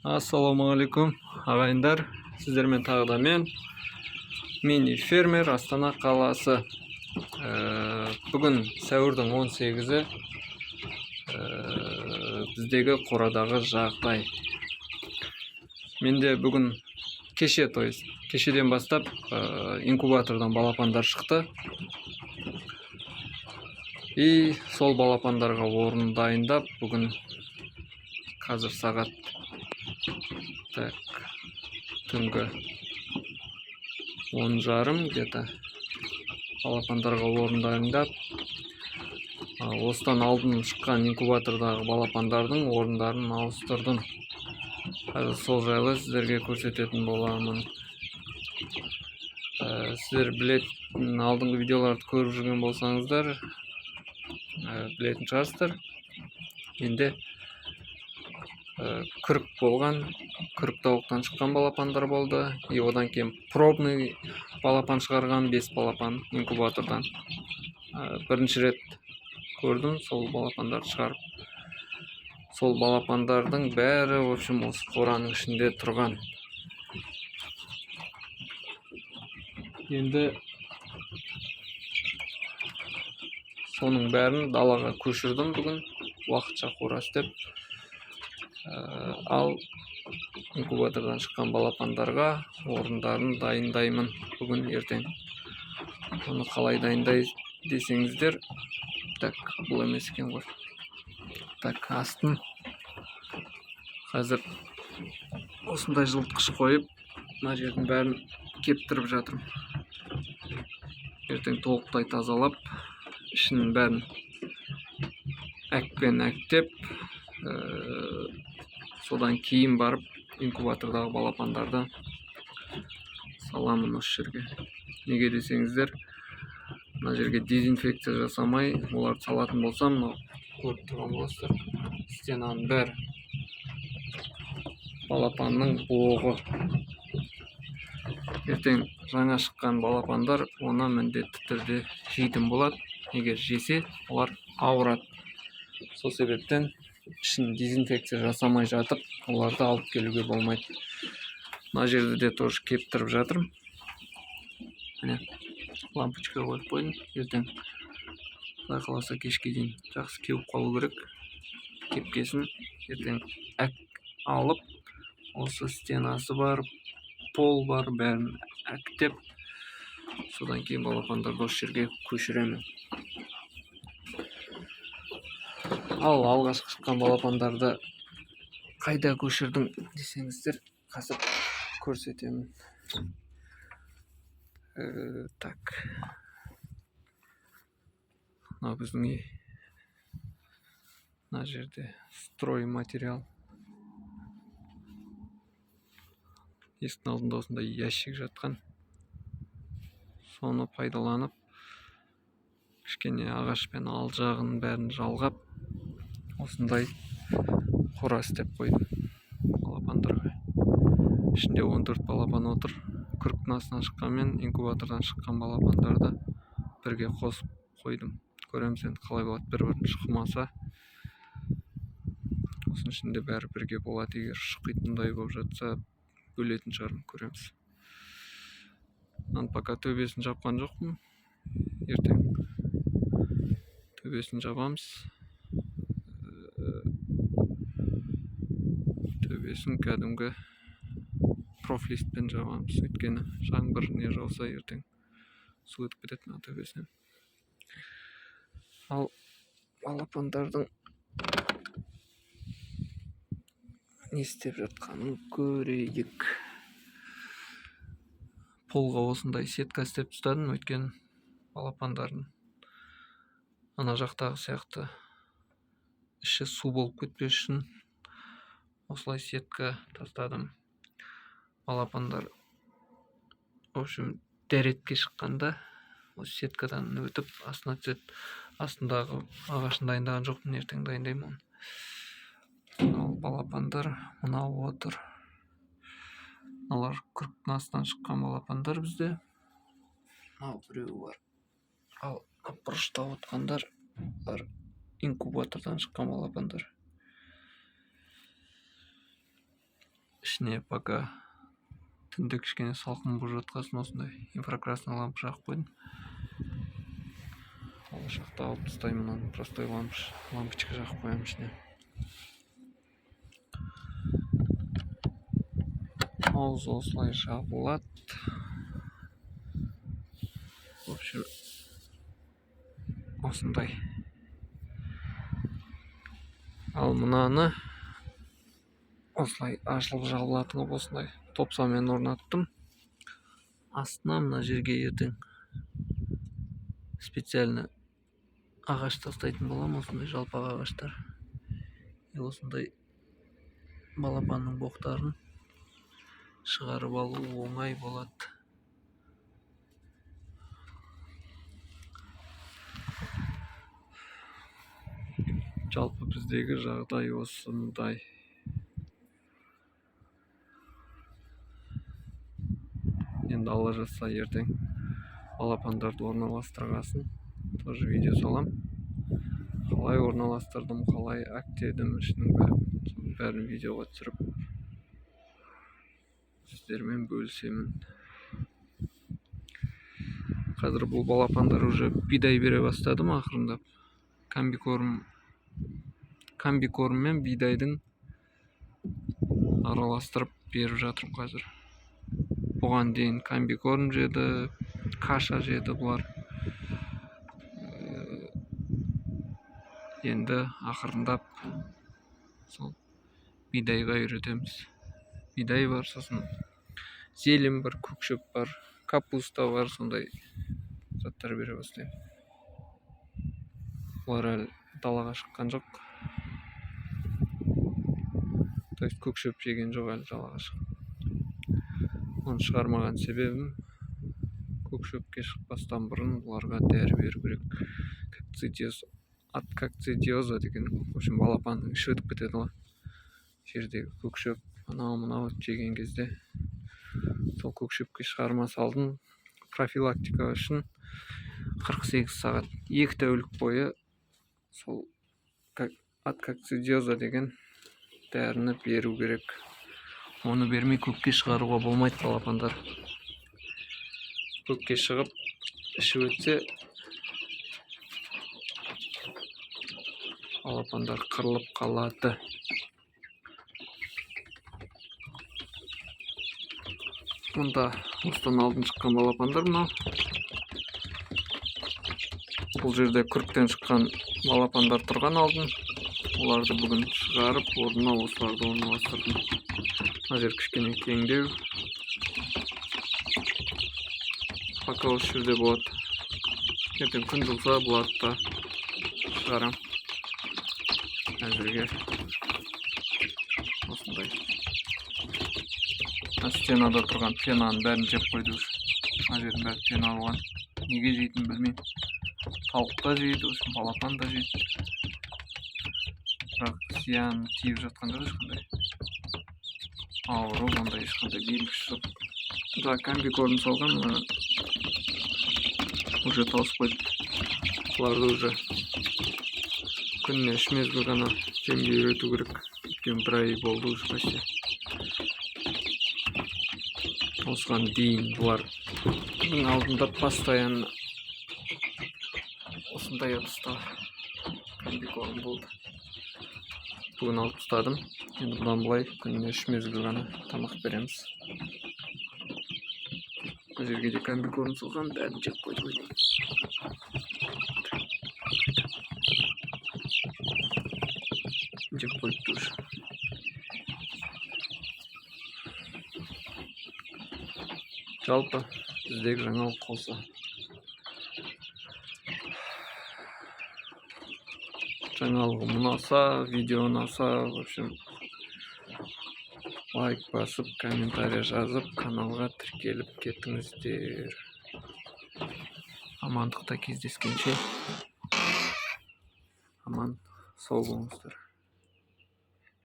Ассалаумағалейкум ағайындар, сіздермен тағы да мен мини фермер, Астана қаласы. Бүгін сәуірдің 18-і, біздегі қорадағы жағдай. Менде бүгін кешеден бастап инкубатордан балапандар шықты. И сол балапандарға орын дайындап, бүгін қазір сағат түнгі 10:30 где-то балапандарға орын дайындап, осыдан алдын шыққан инкубатордағы балапандардың орындарын ауыстырдым. Қазір сол жайлы сіздерге көрсететін боламын. Сіздер білетін алдыңғы видеоларды көріп жүрген болсаңыздар, білетін шығарсыздар. Енді күрік болған, күрік тауықтан шыққан балапандар болды. И одан кейін пробный балапан шығарған 5 балапан инкубатордан. Бірінші рет көрдім сол балапандарды шығарып. Сол балапандардың бәрі, в общем, осы қораның ішінде тұрған. Енді соның бәрін далаға көшірдім бүгін, уақытша қора істеп. Ал инкубатордан шыққан балапандарға орындарын дайындаймын бүгін ертең. Оны қалай дайындай десеңіздер, бұл емес екен ғой. Астын қазір осындай жылытқыш қойып, мына жердің бәрін кептіріп жатырмын. Ертең толықтай тазалап, ішінің бәрін әкпен әктеп, содан кейін барып инкубатордағы балапандарды саламын осы жерге. Неге десеңіздер, мына жерге дезинфекция жасамай, оларды салатын болсам, көріп тұрған боласыздар, стенаның бәрі балапанның боғы. Ертең жаңа шыққан балапандар оны міндетті түрде жейтін болады. Егер жесе, олар ауырады. Сол себептен ішін дезинфекция жасамай жатып, оларды алып келуге болмайды. Мына жерде де тоже кептіріп жатырмын. Міне, лампочка қойып қойдым. Ертең құдай қаласа кешке дейін жақсы кеуіп қалу керек. Кепкесін ертең алып, осы стенасы бар, пол бар, бәрін әктеп, содан кейін балапандарды осы жерге көшіремін. Ал алғашқы шыққан балапандарды қайда көшірдің десеңіздер, қазір көрсетемін. Мына біздің үй. Мына жерде строй материал. Есіктің алдында осындай ящик жатқан. Соны пайдаланып, кішкене ағашпен ал жағын бәрін жалғап, осындай қора істеп қойдым балапандарға. Ішінде 14 балапан отыр. Күріктің астынан шыққанмен инкубатордан шыққан балапандарды бірге қосып қойдым. Көреміз енді қалай болады, бір-бірін шықмаса. Осының ішінде бәрі бірге болады. Егер шыққитындай болып жатса, бөлетін шығармын, көреміз. Пока төбесін жапқан жоқпын. Ертең төбесін жабамыз. Төбесін кәдімгі профлистпен жабамыз. Өйткені жаңбыр не жауса, ертең су өтіп кетеді төбесінен. Ал балапандардың не істеп жатқанын көрейік. Полға осындай сетка істеп ұстадым, өйткені балапандардың ана жақтағы сияқты іші су болып кетпес үшін осылай сетка тастадым. Балапандар, в общем, дәретке шыққанда осы сеткадан өтіп астына түседі. Астындағы ағашын дайындаған жоқпын, ертең дайындаймын. Ал балапандар мынау отыр. Мыналар күріктің астынан шыққан балапандар бізде. Мынау біреу бар. Ал бұрышта отқандар бар, инкубатордан шыққан балапандар. ішіне пока түнде кішкене салқын болып жатқасын осындай инфракрасный лампа жағып қойдым. Болашақта алып тастаймын, мынаны простой лампочка жағып қоямын ішіне. Ауыз осылай жабылады. В общем, осындай. Ал мынаны осылай ашылып жабылатын қылып осындай топсамен орнаттым. Астына мына жерге ертең специально ағаш тастайтын боламын, осындай жалпақ ағаштар. Осындай балапанның боқтарын шығарып алу оңай болады. Жалпы біздегі жағдай осындай. Енді алла жазса ертең балапандарды орналастырғасын тоже видео салам. Қалай орналастырдым, қалай әктедім, ішінің бәрін видеоға түсіріп сіздермен бөлісемін. Қазір бұл балапандар уже бидай бере бастадым ақырындап. Комбикорм мен бидайдың араластырып беріп жатырмын қазір. Бұған дейін комбикорм жеді, каша жеді бұлар. Енді ақырындап сол бидайға үйретеміз. Бидай бар, сосын зелень бар, көкшөп бар, капуста бар, сондай заттар бере бастаймын. Бұлар әлі далаға шыққан жоқ. То есть көкшөп жеген жоқ әлі далаға шыққан. Оны шығармаған себебім көкшөпке шықпастан бұрын бұларға дәрі беру керек. От кокцидиоза деген, в общем, балапанның іші өтіп кетеді ғой. Жердегі көкшөп анау жеген кезде сол көкшөпке шығарма салдым. Профилактика үшін 48 сағат, 2 тәулік бойы сол от кокцидиоза деген дәріні беру керек. Оны бермей көкке шығаруға болмайды балапандар. Көкке шығып іші өтсе балапандар қырылып қалады. Мұнда осыдан алдын шыққан балапандар мынау. Бұл жерде күріктен шыққан балапандар тұрған алдын. Оларды бүгін шығарып, орнына осыларды орналастырдым. Мына жер кішкене кеңдеу. Пока осы жерде болады. Ертең күн жылса бұларды да шығарам. Әзірге осындай. Стенада тұрған пенаны бәрін жеп қойды. Мына жердің бәрі пена болған. Неге жейтінін білмеймін. Тауық та жейді, балапан да жейді. Бірақ зиян тиіп жатқан жоқ ешқандай. Ауру ондай ешқандай белгісі жоқ. Да, комбикорм салған, уже тауысып қойды. Бұларды уже күніне 3 мезгіл ғана жемге үйрету керек. Өйткені 1 ай болды уже почти. Осыған дейін бұлар алдында постоянно осындай ыдыста комбикорм болды. Бүгін алып тастадым. Енді бұдан былай күніне 3 мезгіл ғана тамақ береміз. Бұл жерге де комбикорм салған, бәрін жеп қойды. Жеп қойды уже. Жалпы біздегі жаңалық болса жаңалығым ұнаса, видео ұнаса, в общем, лайк басып, комментарий жазып, каналға тіркеліп кетіңіздер. Амандықта кездескенше аман сау болыңыздар.